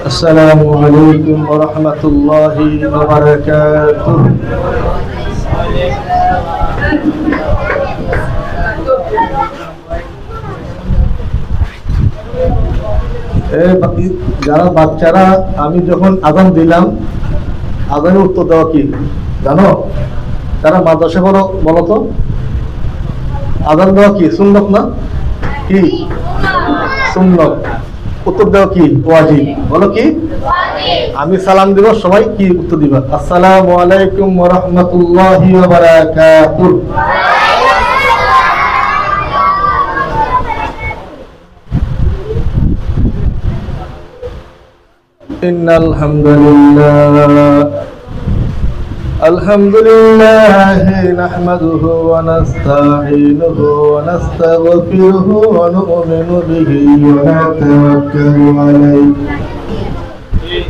Assalamu alaikum warahmatullahi wabarakatuh. যারা বাচ্চারা আমি যখন আযান দিলাম আযানের উত্তর দেওয়া কি জানো? যারা মাদ্রাসা বলো তো আযান দেওয়া কি সুন্নাত না? কি সুন্নাত? উত্তর দেওয়া কি ওয়াজিব? বলো কি? আমি সালাম দিব, সবাই কি উত্তর দিবা? আসসালামু আলাইকুম ওয়া রাহমাতুল্লাহি ওয়া বারাকাতুহু। ইন্নাল হামদুলিল্লাহ আলহামদুলিল্লাহি নাহমাদুহু ওয়া নাস্তাঈনুহু ওয়া নাস্তাগফিরুহু ওয়া নু'মিনু বিহি ওয়া নাতাওয়াক্কালু আলাইহি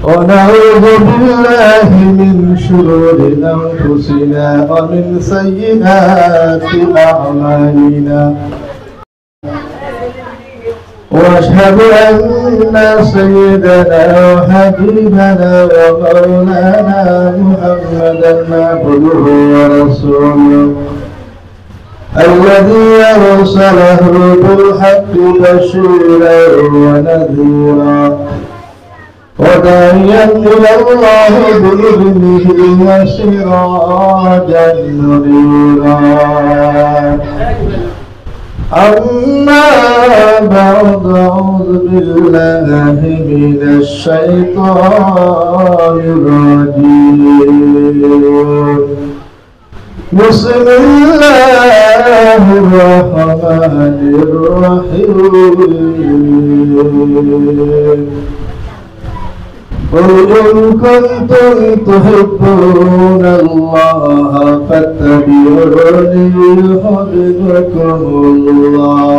ওয়া নাউযু বিল্লাহি মিন শুরুরি আনফুসিনা ওয়া মিন সাইয়্যাতি আ'মালিনা وأشهد أن سيدنا وحبيبنا ومولانا محمدا عبده ورسوله الذي أرسله بالحق بشيرا ونذيرا وداعيا إلى الله بإذنه وسراجا منيرا. أما بعد أعوذ بالله من الشيطان الرجيم. بسم الله الرحمن الرحيم. قل إن كنتم تحبون الله فاتبعوني يحببكم الله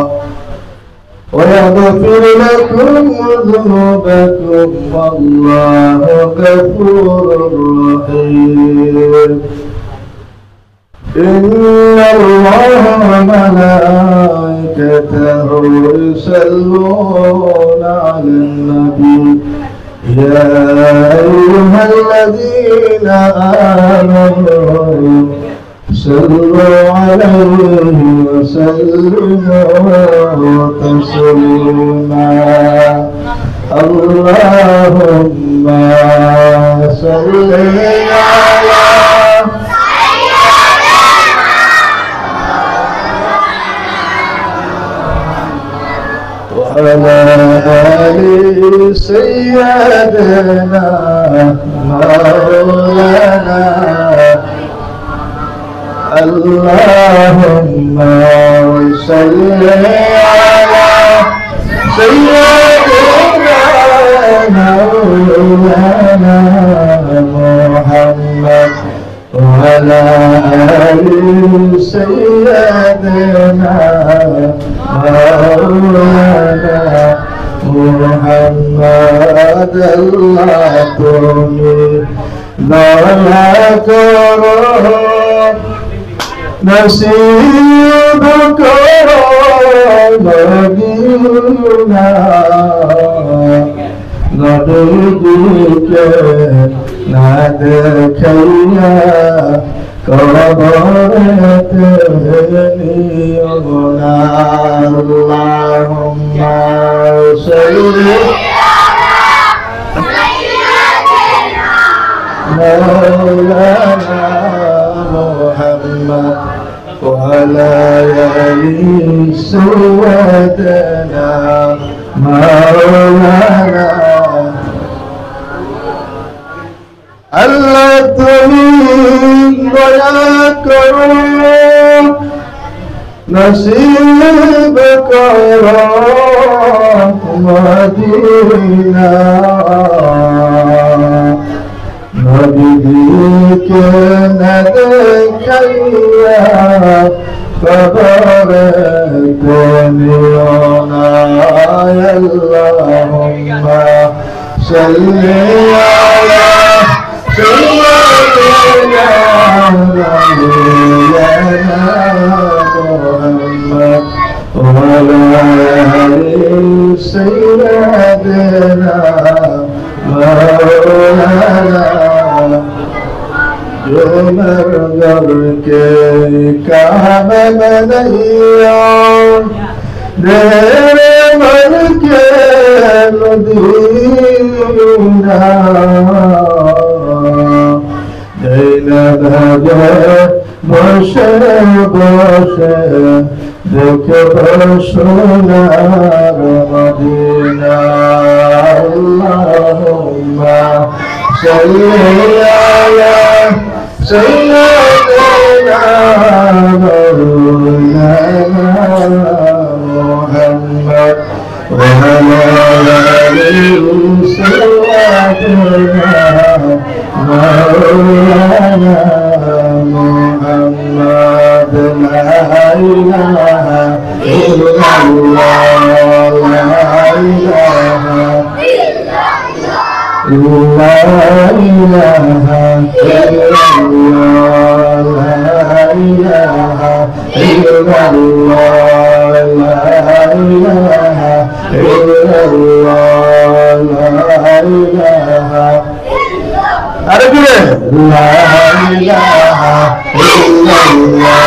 ويغفر لكم ذنوبكم والله غفور رحيم. إن الله وملائكته يصلون على النبي يا أيها الذين آمنوا صلوا عليه وسلموا تسليما. اللهم صل على وعلى آل سيدنا مولانا. اللهم صل على سيدنا مولانا محمد وعلى آل سيدنا مولانا محمد. الله تؤمن ولا ترى نصيبك مدينة نبيك نادكيا كربتني يغنى. اللهم صل مولانا محمد وعلى آل سيدنا مولانا. আল্লাহ তুমি দয়া করো নসিব করো মদিনা নবীকে না দেখাইয়া কবরেতে নিও না আল্লাহুম্মা সাল্লি আলা সাইয়্যিদিনা মুহাম্মদ ওয়া আলা আলি সাইয়্যিদিনা মাওলানা उमर के काम बनैया मेरे मन के मदीना जैनब बसे बसे देख सोनार मदीना अल्लाहुम्मा सल्ली अला سيدنا مولانا محمد وعلى آله سيدنا مولانا محمد لا إله إلا الله لا إله لا إله إلا الله لا إله إلا الله لا إله إلا الله لا إله أرجوه لا إله إلا الله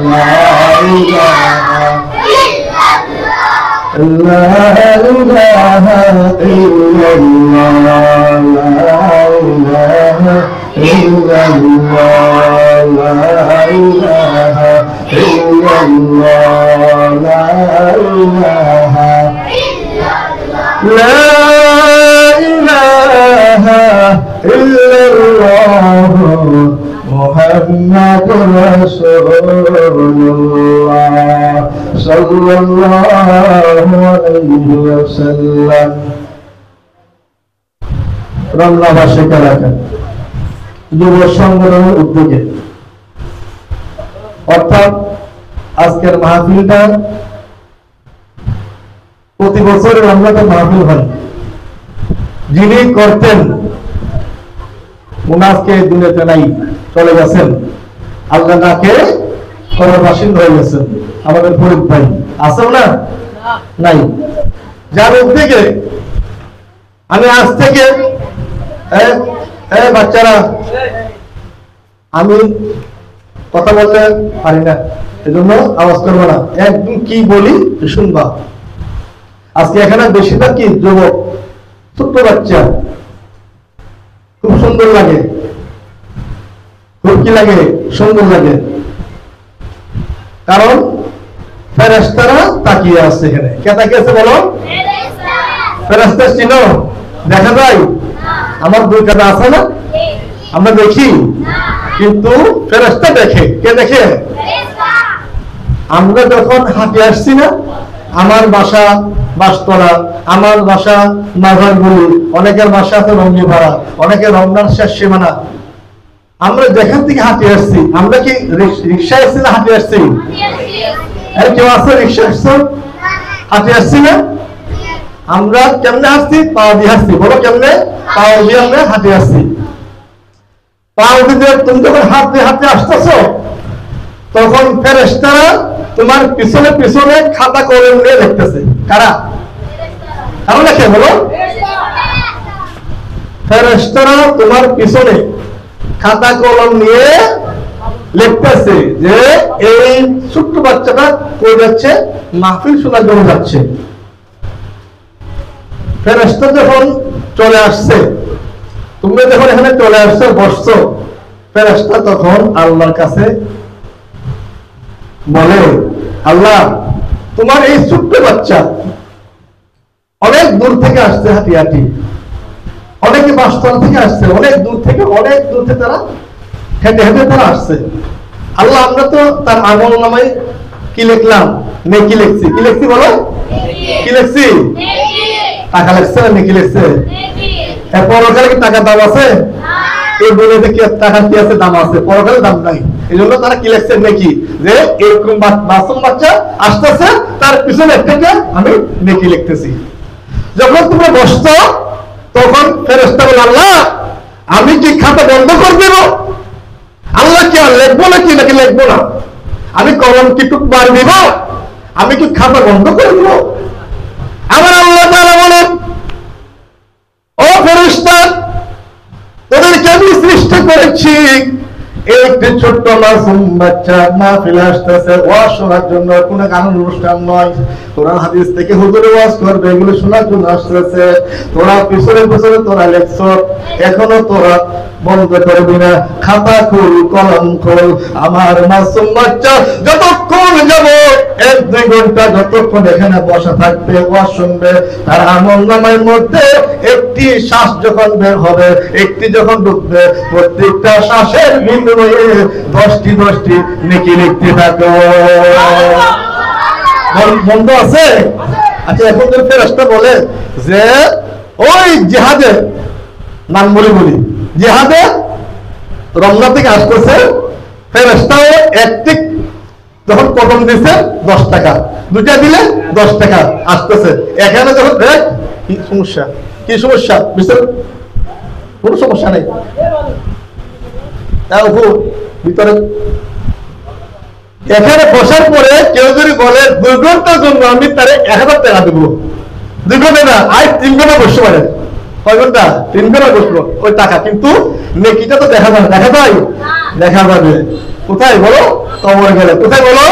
لا إله لا إله إلا الله لا إله إلا الله لا إله إلا الله لا إله لا إله إلا الله محمد رسول الله صلى الله عليه وسلم রমনা বার্ষিক এলাকা যুব সংগঠনের উদ্যোগে অর্থাৎ আজকের মাহফিলটা প্রতি বছর রমজানের মাহফিল হয় যিনি করতেন উনাকে দুনিয়াতে নাই চলে গেছেন আল্লাহ নাকে পরবাসীন হয়ে গেছেন আমাদের ফরিদ ভাই আছে না নাই যার উদ্যোগে আমি আজ থেকে বাচ্চারা আমি কথা বলতে পারি না এজন্য আওয়াজ করবো না একদিন কি বলি শুনবা আজকে এখানে বেশিরভাগ কি যুবক ছোট্ট বাচ্চা খুব সুন্দর লাগে খুব কি লাগে সুন্দর লাগে কারণ ফেরেশতারা তাকিয়ে আছে এখানে কে তাকিয়ে আছে বলো ফেরেশতা চিনো দেখা যায় আমার দুই কাঁধে আছে না আমরা দেখি কিন্তু ফেরেশতা দেখে কে দেখে আমরা যখন হাঁটে আসছি না আমার বাসা বাসতলা আমার বাসা মাঝারগুলি অনেকের বাসা আছে রঙ্গিপাড়া অনেকের রমনার শেষ সীমানা আমরা যেখান থেকে হাঁটে আসছি আমরা কি রিক্সায় আসছি না হাঁটে আসছি কেউ আছে রিক্সা আসছো হাঁটে আসছি না আমরা কেমনে আসছি পাও দিয়ে আসছি বলো কেমনে পাও দিয়ে আমরা হাঁটে আসছি পাও দিয়ে তুমি যখন হাঁটতে হাঁটতে আসতেছো তখন ফেরেশতারা তোমার পিছনে পিছনে খাতা কলম নিয়ে দেখতেছে কারা কারণ লেখে বলো ফেরেশতারা তোমার পিছনে খাতা কলম নিয়ে লিখতেছে যে এই ছোট্ট বাচ্চাটা কই যাচ্ছে মাহফিল শোনার জন্য যাচ্ছে ফেরেশতা যখন চলে আসছে তুমি যখন এখানে চলে আসছো বসছো ফেরেশতা তখন আল্লাহর কাছে বলে আল্লাহ তোমার এই ছোট্ট বাচ্চা অনেক দূর থেকে আসছে হাঁটি হাঁটি অনেকে বাসতলা থেকে আসছে অনেক দূর থেকে তারা হেঁটে হেঁটে তারা আসছে আল্লাহ আমরা তো তার আমল নামায় কি লিখলাম নেকি লিখছি। কি লিখছি বলো? কি লিখছি? টাকা লিখছে না নেকি লিখছে? পরকালে কি টাকার দাম আছে? এই দুনিয়াতে কি টাকা কি আছে? দাম আছে, পরকালে দাম নাই। এই জন্য তারা কি লিখছে? নেকি। যে এরকম মাসুম বাচ্চা আসতেছে, তার পিছনে একটা আমি নেকি লিখতেছি। যখন তোমরা বসছো তখন ফেরেশতা বলে, আল্লাহ আমি কি খাতা বন্ধ করে দেব? আল্লাহ কি আর লিখবো নাকি লিখবো না? আমি কলম কি টুক বার দিব? আমি কি খাতা বন্ধ করে দেব? আমার আল্লাহ তাআলা বলেন, ও ফেরেশতা, তোদেরকে আমি সৃষ্টি করেছি একটি ছোট্ট মাসুম বাচ্চা মাহফিলে আসতেছে ওয়াজ শোনার জন্য, কোনো গান অনুষ্ঠান নয়। কোরআন হাদিস থেকে হুজুরে ওয়াজ করবে, এগুলো শোনার জন্য আসতেছে। তোরা পিছনে পিছনে তোরা লেখছ, এখনো তোরা বন্ধ করবি না। খাতা খুল, কলম খোল। আমার মাসুম বাচ্চা যতক্ষণ যাব 1-2 ঘন্টা যতক্ষণ এখানে বসা থাকবে, ওয়াজ শুনবে, তার আমলনামার মধ্যে একটি শ্বাস যখন বের হবে, একটি যখন ঢুকবে, প্রত্যেকটা শ্বাসের বিনিময়ে 10টি নেকি লিখতে থাকো। বন্ধ আছে? আচ্ছা, এখন যদি ফেরেশতা বলে যে ওই জিহাদের নাম বলি জিহাদে রমনা থেকে আসতেছে, ফেরেশতাও একটি যখন কদম দিছে 10 টাকা, 2টা দিলে 10 টাকা আসতেছে। এখানে যখন দেখ কি সমস্যা বুঝছেন? কোনো সমস্যা নেই। ভিতরে এখানে বসার পরে কেউ যদি বলে 2 ঘন্টার জন্য আমি তারে 1000 টাকা দেবো, 2 ঘন্টা না, আজ 3 ঘন্টা বসতে পারে। কয় ঘন্টা? 3 ঘন্টা বসবো, ওই টাকা। কিন্তু নেকিটা তো দেখা যাবে, দেখা যাবে কোথায় বলো? কবরে গেলে। কোথায় বলো?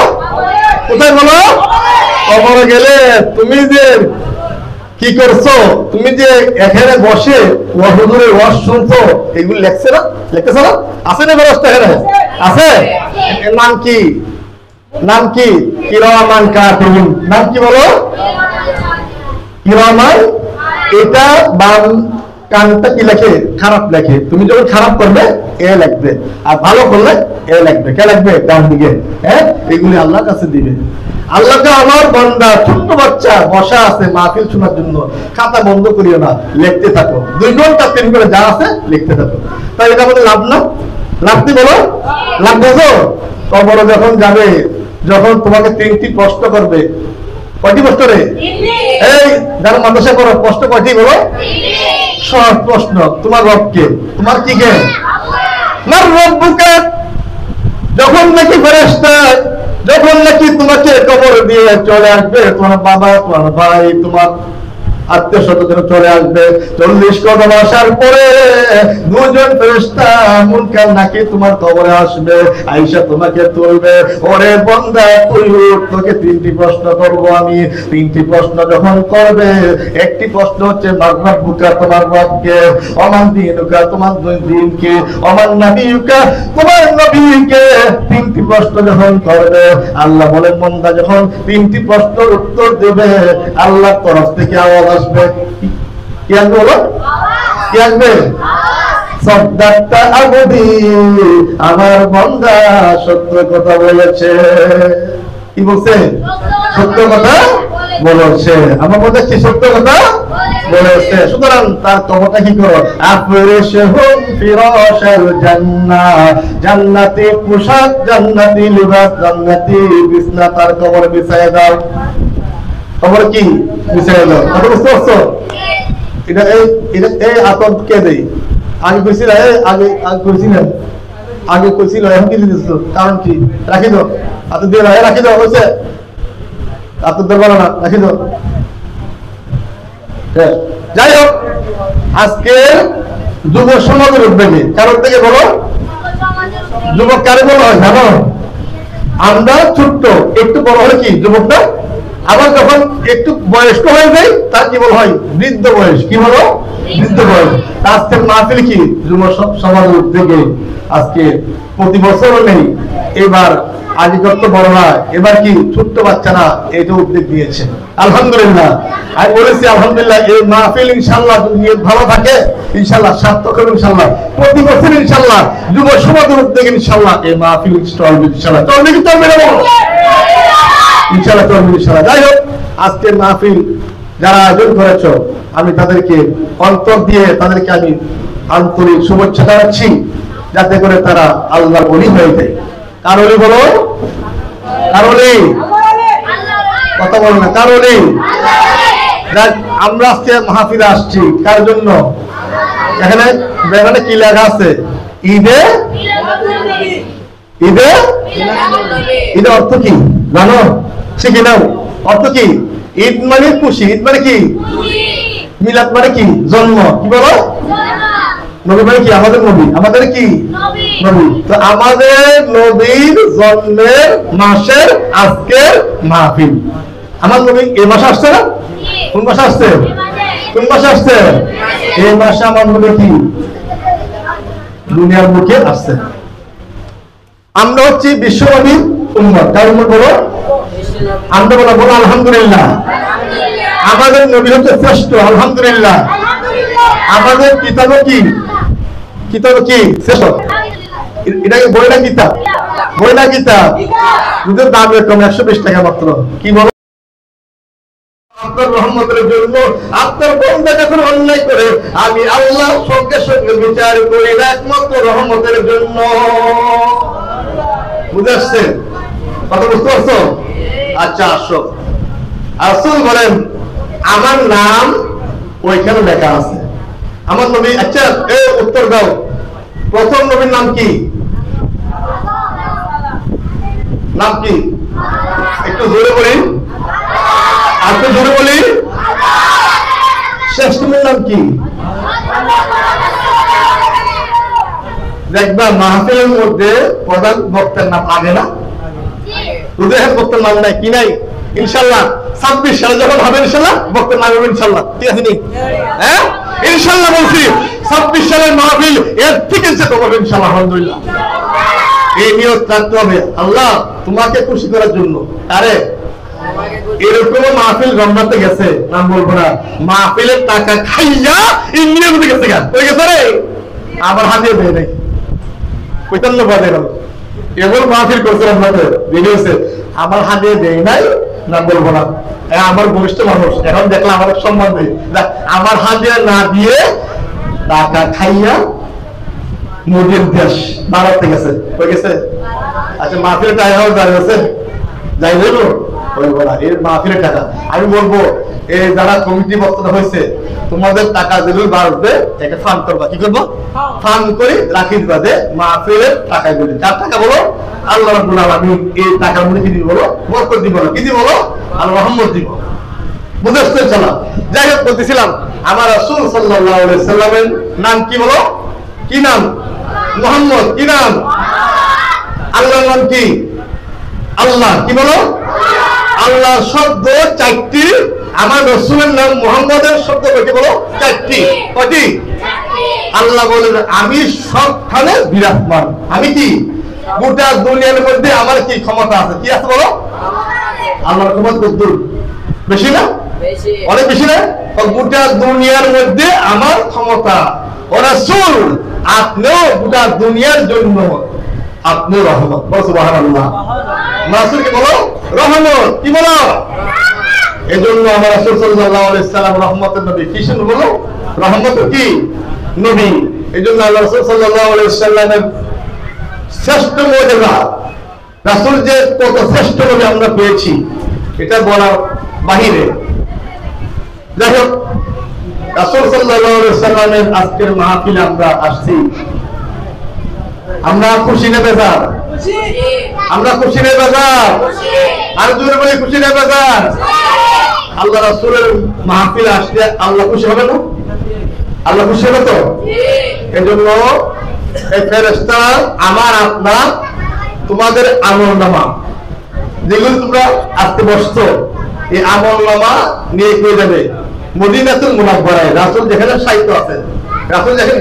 কবরে গেলে। তুমি যে কি করছো, তুমি যে এখানে বসে হুজুরের ওয়াজ শুনছো, এগুলো লিখতেছ না? আছে না ব্যবস্থা? এখানে আছে। নাম কি? কিরামান কাতিবিন। নাম কি বলো? কিরামান। এটা বাম কানটা কি লেখে? খারাপ লেখে। তুমি যখন খারাপ করবে এ লিখবে, আর ভালো করলে এ লিখবে। কে লিখবে? ডান দিকে। হ্যাঁ, এগুলি আল্লাহর কাছে দিবে। আল্লাহকে আমার বান্দা ছোট্ট বাচ্চা বসা আছে মাহফিল শোনার জন্য, খাতা বন্ধ করিও না, লিখতে থাকো। 2 ঘন্টা 3 ঘন্টা যা আছে লিখতে থাকো। তাই এটা আমাদের লাভ না? লাভ কি বলো? লাভ বোঝো? কবরে যখন যাবে, যখন তোমাকে 3টি প্রশ্ন করবে। কয়টি প্রশ্ন রে? এই যারা মাদ্রাসা করো, প্রশ্ন কয়টি বলো? সহজ প্রশ্ন। তোমার রব কে? তোমার কি জ্ঞান? মার রব্বুকা। যখন নাকি ফেরেশতা যখন নাকি তোমাকে কবরে দিয়ে চলে আসবে, তোমার বাবা, তোমার ভাই, তোমার আত্মীয় স্বজন চলে আসবে, 40 কদম আসার পরে 2 জন ফেরেশতা মুনকার নাকি তোমার কবরে আসবে, আয়েশা তোমাকে তুলবে। ওরে বান্দা তুই উঠ, তোকে 3টি প্রশ্ন করব আমি। 3টি প্রশ্ন যখন করবে, একটি প্রশ্ন হচ্ছে মাররাব্বুকা, তোমার রবকে, ওমান দীনুকা, তোমার দিন কি, ওমান নবিয়ুকা, তোমার নবীকে। 3টি প্রশ্ন যখন করবে, আল্লাহ বলেন বান্দা যখন 3টি প্রশ্নের উত্তর দেবে, আল্লাহর তরফ থেকে আওয়াজ আসবে। কি আসবে বলো? কি আসবে? সদ্দাক্তা আবদি, আমার বান্দা সত্য কথা বলেছে। কি বলছে? সত্য কথা বলেছে। আমার বান্দা কি সত্য কথা বলেছে। সুতরাং তার কবরটা কি করো? আফরিশহুম ফিরাশাল জান্নাহ, জান্নাতি পোশাক, জান্নাতি লিবাস, জান্নাতি বিছনা তার কবরে বিছায় দাও। খবর কি? বিছায় দাও। কথা বুঝতে পারছো? এটা এই আতঙ্ক কে দেয়? আগে কইছিল, আগে কইছিল, এখন কি দিতেছ? কারণ কি? রাখি দাও, আতঙ্ক দিয়ে রাখি দাও। হয়েছে? আতঙ্ক দেবো না, রাখি দাও। যাই হোক, আজকে যুব সমাজের উদ্যোগে কারোর থেকে বলো, যুবক কারে বলা হয় জানো? আমরা ছোট্ট, একটু বড় হলে কি যুবকটা, আবার যখন একটু বয়স্ক হয়ে যায় তার কি বলা হয়? বৃদ্ধ বয়স। কি বলো? বৃদ্ধ বয়স। আজকের মাহফিল কি যুব সমাজের উদ্যোগে আজকে প্রতি বছরও নেই, এবার আগে যত বড়রা, এবার কি ছোট্ট বাচ্চারা এটা উদ্যোগ দিয়েছে। আলহামদুলিল্লাহ। আমি বলেছি আলহামদুলিল্লাহ, এই মাহফিল ইনশাআল্লাহ যদি ভালো থাকে, ইনশাআল্লাহ সার্থক হবে। ইনশাআল্লাহ প্রতি বছর ইনশাআল্লাহ যুব সমাজের উদ্যোগে ইনশাআল্লাহ এই মাহফিল চলবে। ইনশাআল্লাহ চলবে কি চলবে না? ইনশাআল্লাহ চলবে ইনশাআল্লাহ। যাই হোক, আজকের মাহফিল যারা আয়োজন করেছো, আমি তাদেরকে অন্তর দিয়ে তাদেরকে আমি আন্তরিক শুভেচ্ছা জানাচ্ছি, যাতে করে তারা আল্লাহর ওলি হয়ে যায়। কার ওলি বলো? কার ওলি? কথা বলো না, কার ওলি? আমরা আজকে মাহফিলে আসছি কার জন্য? এখানে ব্যানারে কি লেখা আছে? ঈদে ঈদে ঈদের অর্থ কি জানো? শিখে নাও। অর্থ কি? ঈদ মানে খুশি। ঈদ মানে কি? মিলাদ মানে কি? জন্ম। কি বলো? নবী মানে কি? আমাদের নবী। আমাদের কি? নবী। তো আমাদের নবীর জন্মের মাসের আজকের মাহফিল। আমার নবী এই মাসে আসছে না? কোন মাসে আসছে? কোন মাসে আসছে? এই মাসে আমার নবী কি দুনিয়ার বুকে আসছে। আমরা হচ্ছি বিশ্ব নবীর উম্মত। কার উম্মত বলো? আমরা বলো আলহামদুলিল্লাহ। আমাদের নবী হচ্ছে শ্রেষ্ঠ, আলহামদুলিল্লাহ। আমাদের কিতাবও কি? কিতাব কি? শ্রেষ্ঠ। এটাকে বই না কিতাব? বই না কিতাব? দুধের দাম এরকম 120 টাকা মাত্র। কি বলো? আপনার রহমতের জন্য আপনার বান্দা যখন অন্যায় করে, আমি আল্লাহ সঙ্গে সঙ্গে বিচার করি একমাত্র রহমতের জন্য। বুঝে আসছে? কথা বুঝতে পারছো? আচ্ছা, আসো। রাসূল বলেন আমার নাম ওইখানে লেখা আছে। আমার নবী, আচ্ছা এই উত্তর দাও, প্রথম নবীর নাম কি? নাম কি? একটু জোরে বলি, একটু জোরে বলি। শেষ নবীর নাম কি? দেখবা মাহফিলের মধ্যে প্রধান বক্তার নাম আগে না? রুদেহের বক্তার নাম নাই কি নাই? ইনশাল্লাহ 26 সালে যখন হবে ইনশাল্লাহ বক্তার নাম হবে ইনশাল্লাহ। ঠিক আছে নি? হ্যাঁ ইনশাল্লাহ বলছি 26 সালের মাহফিল এর থেকে যেতে হবে ইনশাল্লাহ। আলহামদুলিল্লাহ। এই নিয়ত রাখতে হবে আল্লাহ তোমাকে খুশি করার জন্য। আরে এরকম মাহফিল রমজানতে গেছে, নাম বলবো না, মাহফিলের টাকা খাইয়া ইন্ডিয়া মধ্যে গেছে গা হয়ে গেছে রে, আমার হাতে দেয় নাই। 55 বাজে গেল এমন মাহফিল করছে রমজানের ভিডিওতে, আমার হাতে দেয় নাই, নাম বলবো না। আমার বরিষ্ঠ মানুষ, এখন দেখলাম আমার সম্মান নেই, আমার হাতে না দিয়ে টাকা খাইয়া মোদির দেশ বাড়াতে গেছে হয়ে গেছে। আচ্ছা মাহফিলের টাকা দাঁড়িয়ে আছে, যাই বলবো বলবো না এর মাহফিলের টাকা। আমি বলবো এই যারা কমিটি বক্তা হয়েছে তোমাদের টাকা দিলে বাড়বে, একটা ফান্ড করবা। কি করবো? ফান্ড করে রাখি দিবা যে মাহফিলের টাকা গুলি। যার টাকা বলো আল্লাহ রাব্বুল আলামিন এই টাকার মধ্যে কি দিব বলো? বরকত দিব না, কি দিব বলো? আল্লাহ রহমত দিব। বুঝে আসতে চলা। যাই হোক বলতেছিলাম আমার রাসূল সাল্লাল্লাহু আলাইহি সাল্লামের নাম কি বলো? কি নাম? মুহাম্মদ। কি নাম? আল্লাহর নাম কি? আল্লাহ। কি বলো? আল্লাহ শব্দ 4টি, আমার রাসূলের নাম মুহাম্মদের শব্দ কয়টি বলো? 4টি। কয়টি? আল্লাহ বলেন আমি সবখানে বিরাজমান। আমি কি গোটা দুনিয়ার মধ্যে আমার কি ক্ষমতা আছে? কি আছে বলো? আল্লাহর ক্ষমতা কত দূর? বেশি না? অনেক বেশি না? গোটা দুনিয়ার মধ্যে আমার ক্ষমতা। ও রাসূল আপনিও গোটা দুনিয়ার জন্য আপনি রহমত। বলো সুবহানাল্লাহ। রাসূলকে বলো রহমত। কি বলো? এজন্য আমার রাসূল সাল্লাল্লাহু আলাইহি সাল্লাম রহমতের নবী। কি শুনে বলো? রহমত কি নবী। এজন্য আল্লাহ রাসূল সাল্লাল্লাহু আলাইহি সাল্লামের শ্রেষ্ঠ মর্যাদা, রাসূল যে কত শ্রেষ্ঠ নবী আমরা পেয়েছি এটা বলার বাহিরে। যাই হোক রাসূল সাল্লাল্লাহু আলাইহি সাল্লামের আজকের মাহফিলে আমরা আসছি, আমরা খুশি না বেজার? আমরা খুশি না বেজার? আর জোরে বলি খুশি না বেজার? আল্লাহ রাসূলের মাহফিলে আসলে আল্লাহ খুশি হবে না? আল্লাহ খুশি হবে তো? এজন্য এই ফেরেশতা আমার আপনার তোমাদের আমলনামা যেগুলো তোমরা আজকে বসছো এই আমলনামা নিয়ে কে যাবে মদিনাতুল মুনাওয়ারায়। রাসূল যেখানে সাহিত্য আছে, রাসূল যেখানে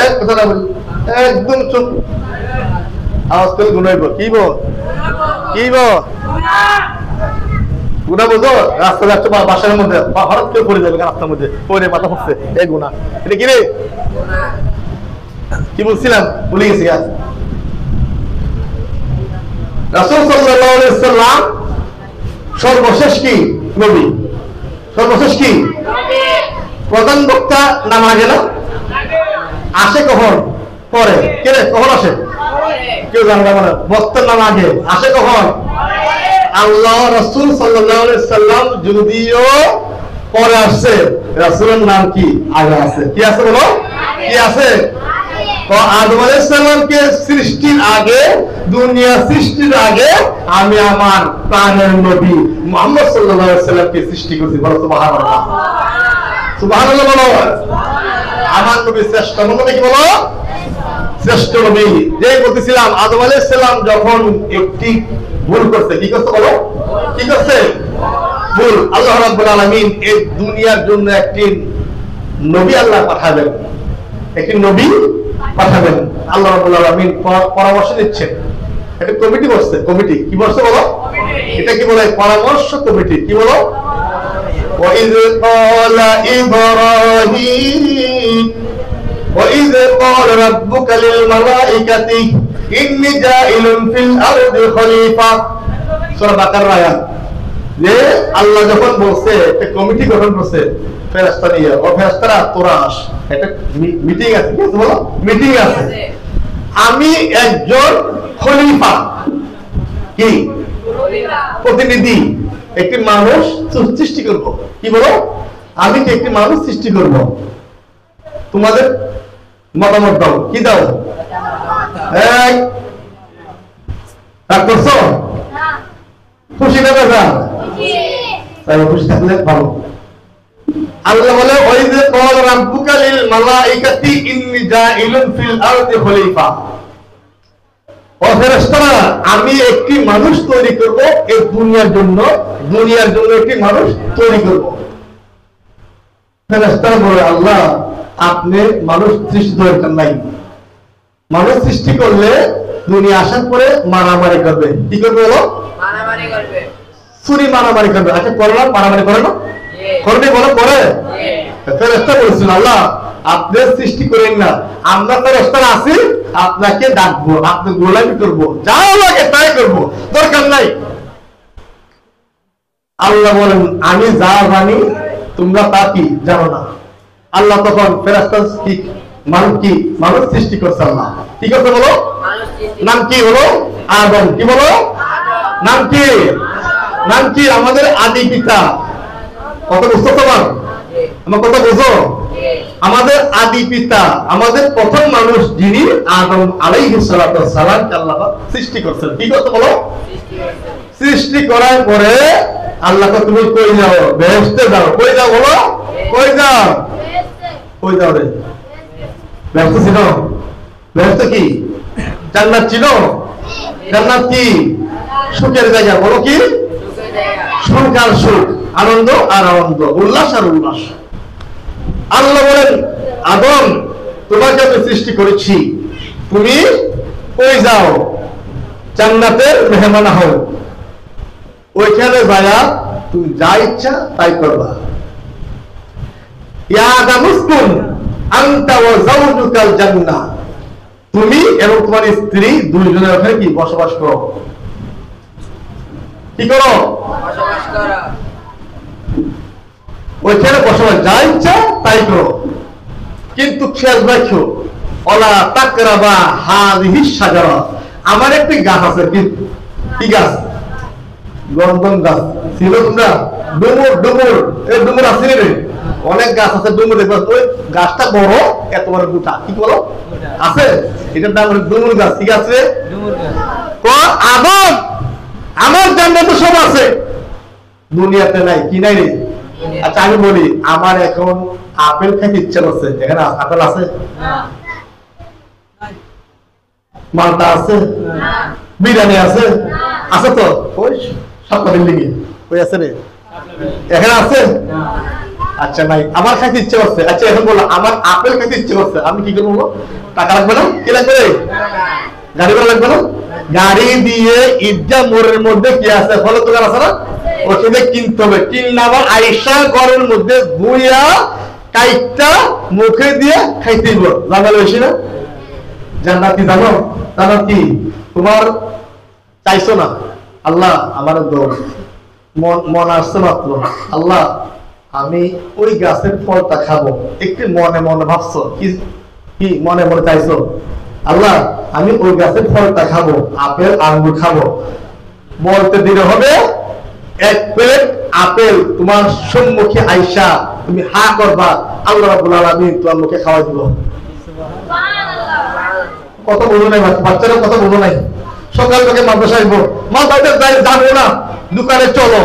এক কথা না বলি একদম চুপ, আওয়াজ করে গুনাইব। কি বল? কি বল? গুনাহ বুঝো? রাস্তা যাচ্ছে বাসার মধ্যে হঠাৎ করে পড়ে যাবে, রাস্তার মধ্যে পড়ে মাথা হচ্ছে, এই গুনাহ। এটা কি রে? কি বলছিলাম ভুলে গেছি। রাসূল সাল্লাল্লাহু আলাইহি সাল্লাম সর্বশেষ কি নবী, সর্বশেষ কি প্রধান বক্তা নামাজে না আসে কখন? পরে। কে কখন আসে? কেউ জানবে না। বক্তার নাম আগে আসে কখন? আল্লাহ রাসূল সাল্লাল্লাহু আলাইহি সাল্লাম যদিও পরে আসছে, রাসূলের নাম কি আগে আছে। কি আছে বলো? কি আছে? তো আদম আলাইহিস সালামকে সৃষ্টির আগে, দুনিয়া সৃষ্টির আগে আমি আমার প্রাণের নবী মুহাম্মদ সাল্লাল্লাহু আলাইহি সাল্লামকে সৃষ্টি করেছি। বলো সুবহানাল্লাহ, সুবহানাল্লাহ বলো। আমার নবী শ্রেষ্ঠ নবী, কি বলো? শ্রেষ্ঠ নবী। যেই বলতেছিলাম আদম আলাইহিস সালাম যখন একটি ভুল করছে, কি করছে বলো? কি করছে? ভুল। আল্লাহ রাব্বুল আলামিন এই দুনিয়ার জন্য একটি নবী আল্লাহ পাঠাবেন, একটি নবী পাঠাবেন। আল্লাহ রাব্বুল আলামিন পরামর্শ দিচ্ছেন। একটা কমিটি বসছে। কমিটি কি বসছে বলো? এটা কি বলে? পরামর্শ কমিটি। কি বলো? وَإِذْ قَالَ إِبْرَاهِيمُ وَإِذْ قَالَ رَبُّكَ لِلْمَلَائِكَةِ إِنِّي جَاعِلٌ فِي الْأَرْضِ خَلِيفَةً। সূরা বাকারার আয়াত। যে আল্লাহ যখন বলছে একটা কমিটি গঠন করছে ফেরেশতা নিয়ে, ও ফেরেশতারা তোরা আস, একটা মিটিং আছে। কি আছে বলো? মিটিং আছে। আমি একজন খলিফা, কি প্রতিনিধি, একটি মানুষ সৃষ্টি করব। কি বলো? আমি কি একটি মানুষ সৃষ্টি করব। তোমাদের মতামত দাও। কি দাও? রাগ করছো? খুশি না বেজা? তাই খুশি থাকলে ভালো। আল্লাহ বলে ওই যে ক্বাল রাব্বুকা লিল মালাইকাতি ইন্নী জাইলুন ফিল আরদি খলিফা। ও ফেরেশতারা, আমি একটি মানুষ তৈরি করব এই দুনিয়ার জন্য, দুনিয়ার জন্য একটি মানুষ তৈরি করব। ফেরেশতারা বলে আল্লাহ আপনি মানুষ সৃষ্টি দরকার নাই। মানুষ সৃষ্টি করলে দুনিয়া আসার পরে মারামারি করবে। কি করবে বলো? মারামারি করবে, চুরি মারামারি করবে। আচ্ছা করে না? মারামারি করে না? করবে বলো? করে। ফেরেশতা বলছেন আল্লাহ আপনি সৃষ্টি করেন না, আমরা ফেরেশতারা আছি, আপনাকে ডাকবো, আপনি গোলামি করবো, যা লাগে তাই করবো, দরকার নাই। আল্লাহ বলেন আমি যা জানি তোমরা তা কি জানো না। আল্লাহ তখন ফেরেশতা কি মানুষ সৃষ্টি করছে। আল্লাহ কি করছে বলো? নাম কি বলো? আদম। কি বলো? নাম কি? নাম কি? আমাদের আদি পিতা। কত বুঝতো তোমার? আমার কথা বুঝো? আমাদের আদি পিতা, আমাদের প্রথম মানুষ যিনি আদম আলাইহিস সালাতু ওয়াস সালামকে আল্লাহ সৃষ্টি করছেন। কি করতে বলো? সৃষ্টি করার পরে আল্লাহ তুমি কই যাও? বেহেশতে যাও। কই যাও বলো? কই যাও? কই যাও রে? বেহেশতে ছিল? বেহেশতে কি? জান্নাত ছিল? জান্নাত কি? সুখের জায়গা। বলো কি? সুখ আর সুখ, আনন্দ আর আনন্দ, উল্লাস আর উল্লাস। আল্লাহ বলেন আদম তোমাকে আমি সৃষ্টি করেছি, তুমি কই যাও? জান্নাতের মেহমান হও, ওইখানে যায়া তুমি যা ইচ্ছা তাই করবা। ইয়া আদম উসকুন আনতা ওয়া যাওজুকাল জান্নাহ, তুমি এবং তোমার স্ত্রী দুইজনে ওখানে কি বসবাস করো। কি করো? বসবাস করো। ওইখানে বসবাস যা ইচ্ছা তাই করো, কিন্তু খেয়াল রাখো ওয়ালা তাকরাবা হাযিহিস শাজারা। আমার একটি গাছ আছে। কি গাছ? গন্ধম গাছ। ছিল তোমরা? ডুমুর। ডুমুর, এই ডুমুর আছে রে, অনেক গাছ আছে ডুমুর। দেখবা ওই গাছটা বড়, এত বড় গুটা। কি বলো? আছে। এটার নাম হলো ডুমুর গাছ। ঠিক আছে? ডুমুর গাছ। আদম আমার জান্নাতে সব আছে, দুনিয়াতে নাই। কি নাই রে? আচ্ছা আমি বলি আমার এখন আপেল খেতে ইচ্ছা করছে, এখানে আপেল আছে? মালটা আছে? বিরিয়ানি আছে? আছে তো? ওই সপ্তাহ বিল্ডিং ওই আছে রে, এখানে আছে? আচ্ছা নাই, আমার খাইতে ইচ্ছে করছে। আচ্ছা এখন বলো আমার আপেল খাইতে ইচ্ছে করছে, আমি কি করবো? টাকা লাগবে না? কি লাগবে? গাড়ি ভাড়া লাগবে না? গাড়ি দিয়ে ঈদগাহ মোড়ের মধ্যে কি আছে? ফলের দোকান আছে না? ওখানে কিনতে হবে। কিনলে আবার আইসা ঘরের মধ্যে ধুইয়া কাইটটা মুখে দিয়ে খাইতে দিব। জানালে বেশি না? জান্নাত কি জানো? জান্নাত কি? তোমার চাইছো না, আল্লাহ আমার মন আসছে মাত্র, আল্লাহ আমি ওই গাছের ফলটা খাবো, একটু মনে মনে ভাবছো, কি মনে মনে চাইছো, আল্লাহ আমি ওই গাছের ফলটা খাবো, আপেল আঙ্গুর খাবো। বলতে দিলে হবে, এক প্লেট আপেল তোমার সম্মুখে আইসা তুমি হা করবা, আল্লাহ রাব্বুল আলামিন তোমার মুখে খাওয়াই দিব। কত বলো নাই বাচ্চারা, কত বলো নাই। সকাল থেকে মাদ্রাসা আসবো, মাদ্রাসায় যাবো না, দোকানে চলো।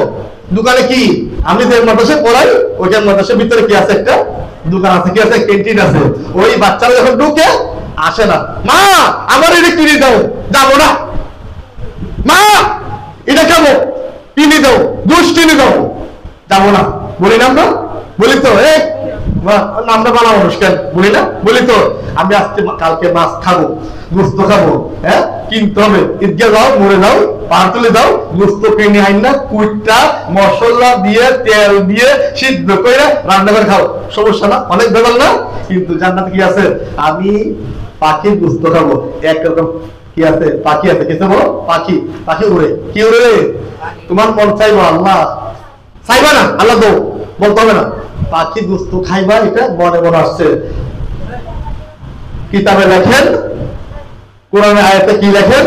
দোকানে কি, আমি যে মাদ্রাসায় পড়াই ওইখানে মাদ্রাসার ভিতরে কি আছে, একটা দোকান আছে, কি আছে, ক্যান্টিন আছে। ওই বাচ্চারা যখন ঢুকে আসে না, মা আমার এটা কিনে দাও, যাবো না, মা এটা খাবো, কিনে দাও, জুস কিনে দাও, যাবো না। বলি না আমরা, বলি তো আমরা বানা মানুষ কেন বলি না, বলি তো আমি আজকে কালকে মাছ খাবো, গোস্ত খাবো, হ্যাঁ কিনতে হবে, ঈদগাহ যাও, মরে যাও, পার তুলে যাও, গোস্ত কিনে আইন না, কুইটা মশলা দিয়ে তেল দিয়ে সিদ্ধ করে রান্না করে খাও, সমস্যা না, অনেক বেদাল না। কিন্তু জান্নাতে কি আছে, আমি পাখির গোস্ত খাবো, একরকম কি আছে, পাখি আছে, কিছু বলো, পাখি, পাখি উড়ে, কি উড়ে, তোমার মন চাইবো, আল্লাহ চাইবা না, আল্লাহ দো, বলতে হবে না, পাখি গোস্ত খাইবা, এটা মনে মনে আসছে। কিতাবে লেখেন, কোরআনের আয়াতে কি লেখেন,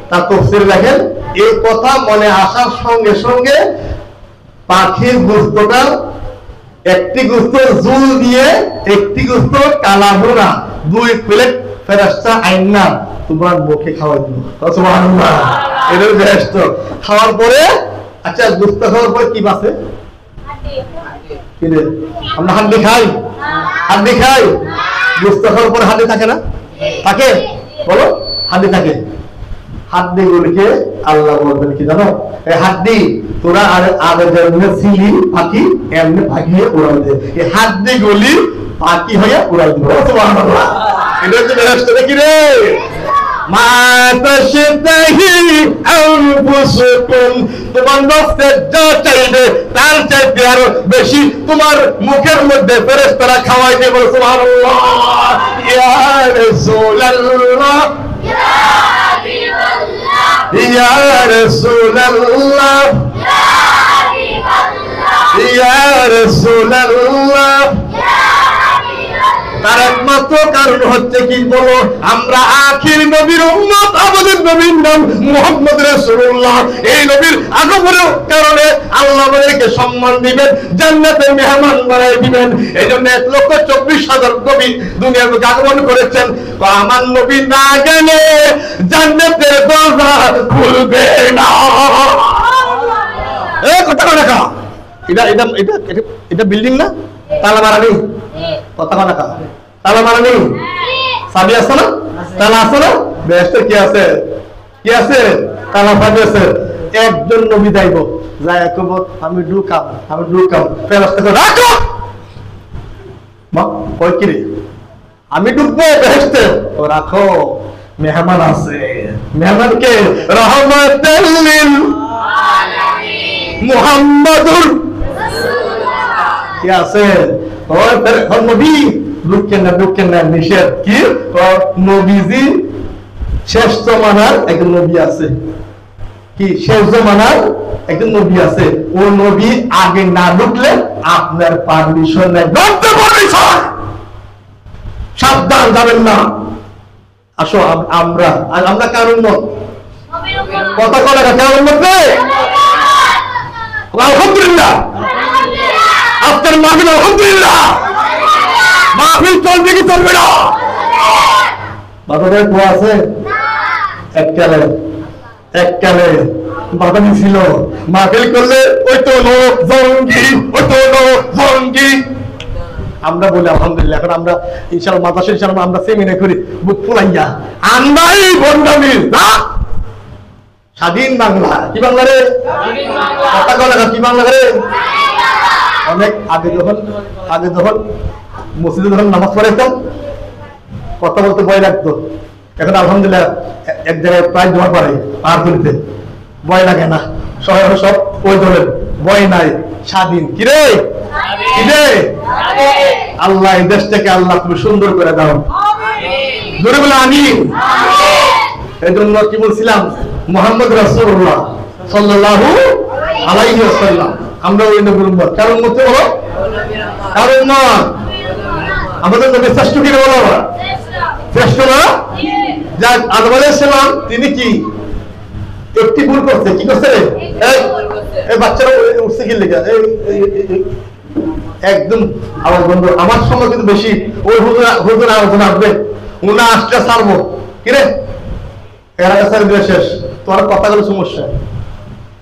তার তাফসীর লেখেন, এই কথা মনে আসার সঙ্গে সঙ্গে পাখির গোস্তটা একটি গোস্ত জুল দিয়ে, একটি গোস্ত কালা ভুনা, 2 প্লেট ফেরেশতা আইনা তোমার মুখে খাওয়াই দিল। সুবহানাল্লাহ, এটা বেহেশত। খাওয়ার পরে, আচ্ছা গোস্ত খাওয়ার পরে কি বাঁচে, আমরা হাড্ডি খাই, হাড্ডি খাই, গোস্ত খাওয়ার পরে হাড্ডি থাকে না, থাকে, বলো হাড্ডি থাকে। হাড্ডি গুলিকে আল্লাহ বলবেন কি জানো, এই হাড্ডি তোরা আগে যেমন ছিলি পাখি, এমনি পাখি হয়ে উড়াই দে, এই হাড্ডি গুলি পাখি হয়ে উড়াই দিবে। সুবহানাল্লাহ, এটা হচ্ছে বেহেশত কি রে। মা তাশতাহি আনফুসুকুম, তোমার নফসে যা চাইবে তার চাইতে আরো বেশি তোমার মুখের মধ্যে ফেরেশতারা খাওয়াই দেবে। সুবহানাল্লাহ, ইয়া রাসূলুল্লাহ, ইয়া হাবিবাল্লাহ, ইয়া রাসূলুল্লাহ, ইয়া হাবিবাল্লাহ, ইয়া রাসূলুল্লাহ। তার একমাত্র কারণ হচ্ছে কি বলো, আমরা আখির নবীর উম্মত, আমাদের নবীর নাম মুহাম্মদ রাসূলুল্লাহ। এই নবীর আগমনের কারণে আল্লাহ আমাদেরকে সম্মান দিবেন, জান্নাতের মেহমান বানাই দিবেন। এইজন্য 1,24,000 নবী দুনিয়ার বুকে আগমন করেছেন। আমার নবী না গেলে জান্নাতের দরজা খুলবে না। এই কথা রাখা, এটা বিল্ডিং না, তালা মারা নেই, কথা রাখা, তালা মারা নেই, চাবি আছে না, তালা আছে না, বেহেশতে কি আছে, কি আছে, তালা চাবি আছে। একজন নবী যাইব, যাই কব আমি ঢুকাম, আমি ঢুকাম, ফেরেশতা রাখো, মা কই কি রে, আমি ঢুকবো বেহেশতে, ও রাখো, মেহমান আছে। মেহমানকে রহমাতুল লিল আলামিন মুহাম্মাদুর কি আছে, নবী ঢুকেন না, নিষেধ কি, নবীজি শেষ জমানার একজন নবী আছে, কি শেষ জমানার একজন নবী আছে, ও নবী আগে না ঢুকলে আপনার পারমিশন নেই, সাবধান, যাবেন না। আসো আমরা কারণ কথা কলে কারণ মধ্যে আলহামদুলিল্লাহ, আপনার মাহফিল আলহামদুলিল্লাহ, মাহফিল চলবে কি চলবে না, বাতাদের কুয়া আছে, এককালে বাতানি ছিল, মাহফিল করলে ওই তো লোক জঙ্গি, ওই তো লোক জঙ্গি। আমরা বলি আলহামদুলিল্লাহ, এখন আমরা ইনশাআল্লাহ মাদ্রাসা ইনশাআল্লাহ আমরা সেমিনার করি বুক ফুলাইয়া, আমরাই বন্ডামির না স্বাধীন বাংলা, কি বাংলা রে, কথা বলে না, কি বাংলা রে। অনেক আগে যখন মসজিদে যখন নামাজ পড়াইতাম, কথা বলতে ভয় লাগতো, এখন আলহামদুলিল্লাহ এক জায়গায় প্রায় জমা পড়ে পাহাড়তলিতে, ভয় লাগে না, সব ওই দলের, ভয় নাই, স্বাধীন। কিরে কিরে, আল্লাহ এই দেশটাকে আল্লাহ তুমি সুন্দর করে দাও, জোরে বলে আমিন। এই জন্য কি বলছিলাম, মুহাম্মদ রাসূলুল্লাহ সাল্লাল্লাহু আলাইহি ওয়াসাল্লাম। আমরা ওই নবীর উম্মত। কার উম্মত বলো? কার উম্মত? আমাদের নবী শ্রেষ্ঠ কি বলো? শ্রেষ্ঠ না? যাক, আদম আলাইহিস সালাম তিনি কি একটি ভুল করছে? কি করছে? এই বাচ্চারা উঠছে কি লেখা? একদম আওয়াজ বন্ধ। আমার সময় কিন্তু বেশি ওই হুজুর আলোচনা আসবে, উনা আসতে ছাড়বো কিরে এর আগে স্যার দিয়ে শেষ। তোর কথাগুলো সমস্যা।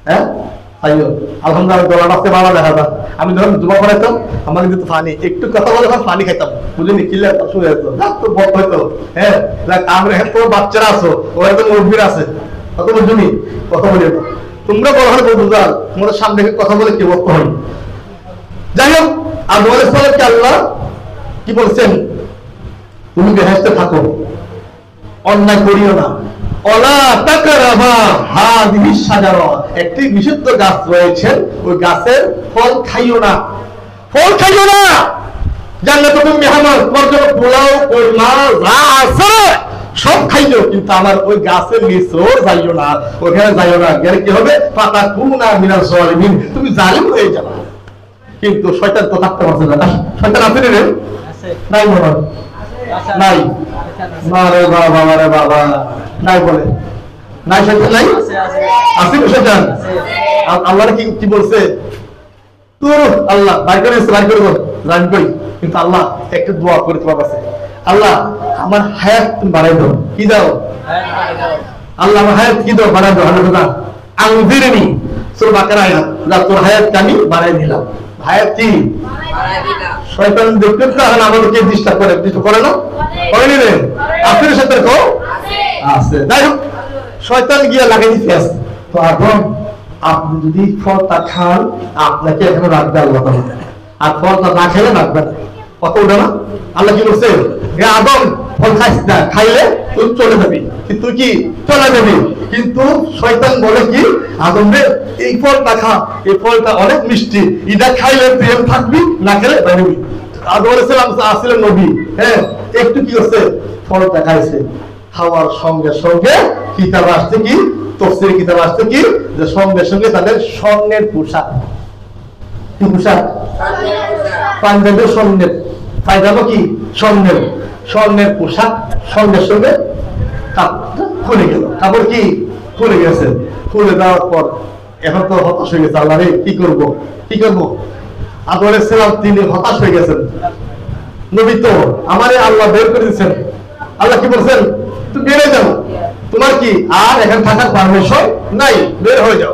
হ্যাঁ আইও আলহামদুলিল্লাহ দোলা রাস্তে বাবা দেখা যায়। আমি যখন জুমা পড়াইতাম আমার কিন্তু পানি একটু কথা বলে পানি খাইতাম, বুঝলি কিলে শুয়ে যেত তো বক হইতো। হ্যাঁ আমরা তো বাচ্চারা আছো, ওরা তো মুরব্বীর আছে, কত বুঝুনি কথা বলি তোমরা বড় হলে বুঝাল তোমাদের সামনে কথা বলে কি বক্ত হয়। যাই হোক, আদম আলাইহিস সালামকে আল্লাহ কি বলছেন? তুমি বেহেশতে থাকো, অন্যায় করিও না। ওয়ালা তাকরাবা হাযিহি শাজারা, একটি বিশুদ্ধ গাছ রয়েছে, ওই গাছের ফল খাইও না, ফল খাইও না। জান্নাতে তুমি মেহমান, তোমার জন্য পোলাও কোরমা যা আছে সব খাইও, কিন্তু আমার ওই গাছের নিচেও যাইও না, ওখানে যাইও না। গেলে কি হবে? ফাতাকুনা মিনাল যালিমিন, তুমি জালিম হয়ে যাবে। কিন্তু শয়তান তো থাকতে পারছে না। শয়তান আছে রে? নাই মনে হয় নাই। মারে বাবা, মারে বাবা, নাই বলে নাই, শয়তান নাই, আছে শয়তান। আল্লাহ কি বলছে? তোর আল্লাহ বাইর করে জানি কই, কিন্তু আল্লাহ একটু দোয়া করে তোমার কাছে, আল্লাহ আমার হায়াত তুমি বাড়াই দাও। কি দাও? আল্লাহ আমার হায়াত কি দাও? বাড়াই দাও। আল্লাহ আনজিরনি সূরা বাকারা আয়াত, যা তোর হায়াত আমি বাড়াই দিলাম। হায়াত কি বাড়াই দিলাম। শয়তান দেখতে তো এখন আমাদেরকে ডিস্টার্ব করে, কিছু করে না? করেনি রে? আপনার সাথে কো আছে। যাই হোক, শয়তান গিয়া লাগাই দিতে আছে। তো এখন আপনি যদি ফলটা খান, আপনাকে এখানে রাখবে আল্লাহ তাআলা, আর ফলটা না খেলে রাখবে না। কত উঠে না? আল্লাহ কি বলছে? আদম ফল খাইস না, খাইলে তুই চলে যাবি। তুই কি চলে যাবি? কিন্তু শয়তান বলে কি, আদম রে এই ফলটা খা, এই ফলটা অনেক মিষ্টি, এটা খাইলে তুই থাকবি, না খেলে বেরোবি। আদম আলাইহিস সালাম আসলে নবী, হ্যাঁ একটু কি করছে? ফলটা খাইছে। খাওয়ার সঙ্গে সঙ্গে কিতাব আসছে কি, তাফসীরে কিতাব আসছে কি, যে সঙ্গে সঙ্গে তাদের স্বর্ণের পোশাক, কি পোশাক? পাঞ্জাবের স্বর্ণের, পায়জামা কি স্বর্ণের, স্বর্ণের পোশাক সঙ্গে সঙ্গে খুলে গেল। কাপড় কি খুলে গেছে। খুলে দেওয়ার পর এখন তো হতাশ হয়ে গেছে, আল্লাহ রে কি করবো, কি করবো? আদম আলাইহিস সালাম তিনি হতাশ হয়ে গেছেন। নবী তো আমারে আল্লাহ বের করে দিয়েছেন। আল্লাহ কি বলছেন? তুমি বেরিয়ে যাও, তোমার কি আর এখানে থাকার পারমিশন নাই, বের হয়ে যাও।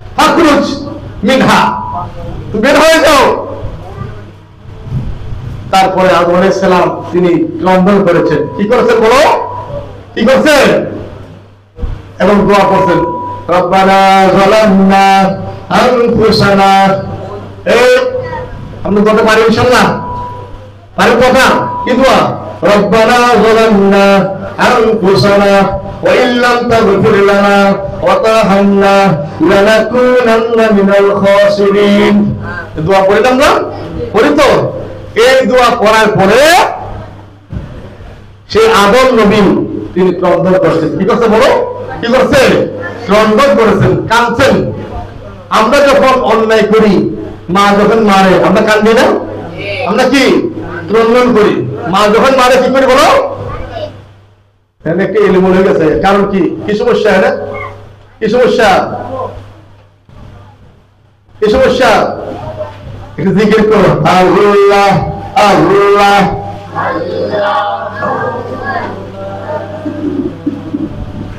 ফাখরুজ মিনহা, তুমি বের হয়ে যাও। তারপরে আদম আলাইহিস সালাম তিনি ক্রন্দন করেছেন। কি করেছেন বলো? কি করছেন? এবং দোয়া করছেন, রব্বানা যালামনা আনফুসানা। এই আমরা বলতে পারি ইনশাআল্লাহ? পারি কথা? কি দোয়া? রব্বানা যালামনা আনফুসানা ওয়া ইল্লাম তাগফির লানা ওয়া তারহামনা লানাকুনান্না মিনাল খাসিরিন। দোয়া পড়লাম না? পড়ি তো? এই দোয়া করার পরে সেই আদম নবী তিনি ক্রন্দন করেছেন। কি করছে বলো? কি করছে? ক্রন্দন করেছেন, কাঁদছেন। আমরা যখন অন্যায় করি, মা যখন মারে, আমরা কান্দি না? আমরা কি ক্রন্দন করি? মা যখন মারে কি করি বলো? একটু এলিমন হয়ে গেছে। কারণ কি? কি সমস্যা? হ্যাঁ কি সমস্যা? কি সমস্যা? একটু জিকির করো, আল্লাহ আল্লাহ।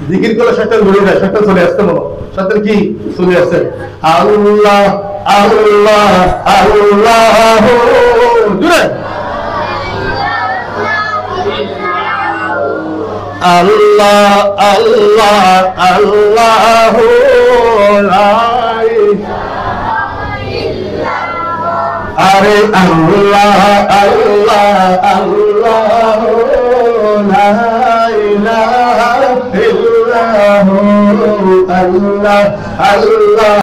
জিকির করলে শয়তান ঘুরে যায়, শয়তান চলে আসতে বলো। শয়তান কি চলে আসছে? আল্লাহ আল্লাহ আল্লাহ, জুড়ে আল্লাহ আল্লাহ আল্লাহ, আরে আল্লাহ আল্লাহ আল্লাহ, লা ইলাহা ইল্লাল্লাহু, আল্লাহ আল্লাহ।